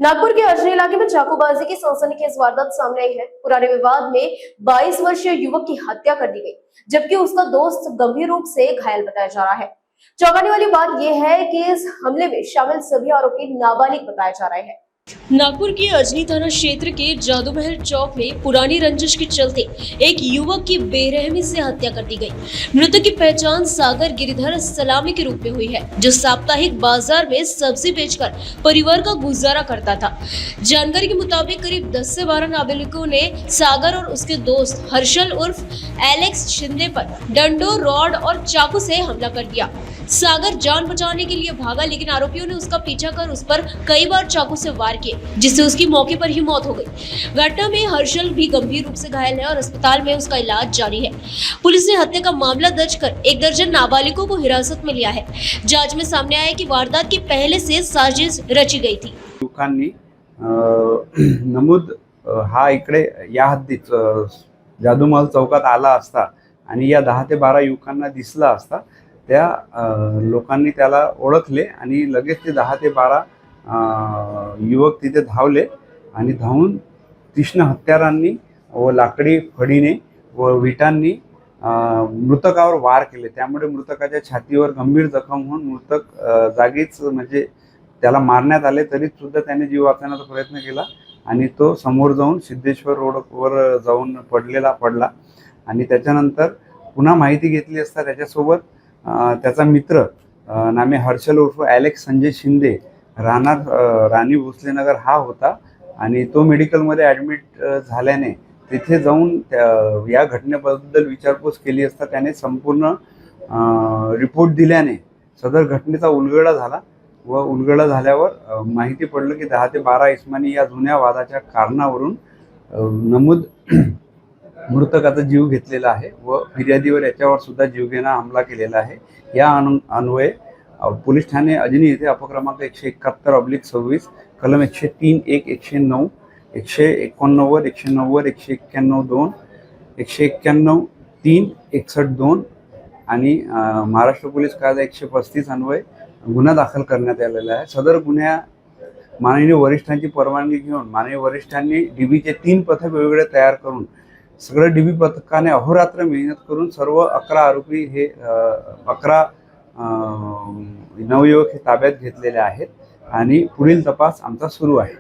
नागपुर के अजनी इलाके में चाकूबाजी की सनसनीखेज वारदात सामने आई है। पुराने विवाद में 22 वर्षीय युवक की हत्या कर दी गई, जबकि उसका दोस्त गंभीर रूप से घायल बताया जा रहा है। चौंकाने वाली बात यह है कि इस हमले में शामिल सभी आरोपी नाबालिग बताए जा रहे हैं। नागपुर के अजनी थाना क्षेत्र के जादूमहल चौक में पुरानी रंजिश के चलते एक युवक की बेरहमी से हत्या कर दी गई। मृतक की पहचान सागर गिरिधर सलामी के रूप में हुई है, जो साप्ताहिक बाजार में सब्जी बेचकर परिवार का गुजारा करता था। जानकारी के मुताबिक करीब 10 से 12 नाबालिगों ने सागर और उसके दोस्त हर्षल उर्फ एलेक्स शिंदे पर डंडो, रॉड और चाकू से हमला कर दिया। सागर जान बचाने के लिए भागा, लेकिन आरोपियों ने उसका पीछा कर उस पर कई बार चाकू से वार किए, जिससे उसकी मौके पर ही मौत हो गई। घटना में हर्षल भी गंभीर रूप से घायल है और अस्पताल में उसका इलाज जारी है। पुलिस ने हत्या का मामला दर्ज कर 1 दर्जन नाबालिगों को हिरासत में लिया है। जांच में सामने आया कि वारदात की पहले से साजिश रची गई थी। युवकांनी नमूद हा इकडे या हद्दीत जादूमहल चौकात आला असता आणि या 10 ते 12 युवकांना दिसला असता त्या लोकांनी त्याला ओळखले आणि लगेच ते 10 ते 12 युवक तिथे धावले आणि धावून तीक्ष्ण हत्यारांनी व लाकडी फडीने व विटांनी मृतकावर वार केले। त्यामुळे मृतकाच्या छातीवर गंभीर जखम होऊन मृतक जागीच म्हणजे त्याला मारण्यात आले, तरी सुद्धा त्याने जीव वाचवण्याचा प्रयत्न केला आणि तो समोर जाऊन सिद्धेश्वर रोडवर जाऊन पडला आणि त्याच्यानंतर पुन्हा माहिती घेतली असता त्याच्यासोबत त्याचा मित्र नामे हर्षल उर्फ एलेक्स संजय शिंदे राहणार राणी भोसलेनगर हा होता आणि तो मेडिकलमध्ये ॲडमिट झाल्याने तिथे जाऊन या घटनेबद्दल विचारपूस केली असता त्याने संपूर्ण रिपोर्ट दिल्याने सदर घटनेचा उलगडा झाला व उलगडा झाल्यावर माहिती पडलं की 10 ते 12 इसमांनी या जुन्या वादाच्या कारणावरून नमूद मृतकाचा जीव घेतलेला आहे व फिर्यादीवर याच्यावर सुद्धा जीवघेणा हमला केलेला आहे। या अन्वये पोलीस ठाणे अजनी येथे अपक्रमांक 171/26 कलम 103(1), 109, 189, 190, 191(2), 191(3), 61(2) आणि महाराष्ट्र पोलीस कायदा 135 अन्वये गुन्हा दाखल करण्यात आलेला आहे। सदर गुन्ह्या माननीय वरिष्ठांची परवानगी घेऊन माननीय वरिष्ठांनी डीबीचे 3 पथक वेगवेगळे तयार करून सगळं डीबी पथकाने अहोरात्र मेहनत करून सर्व 11 आरोपी हे 11 नवयुवक हे ताब्यात घेतलेले आहेत आणि पुढील तपास आमचा सुरू आहे।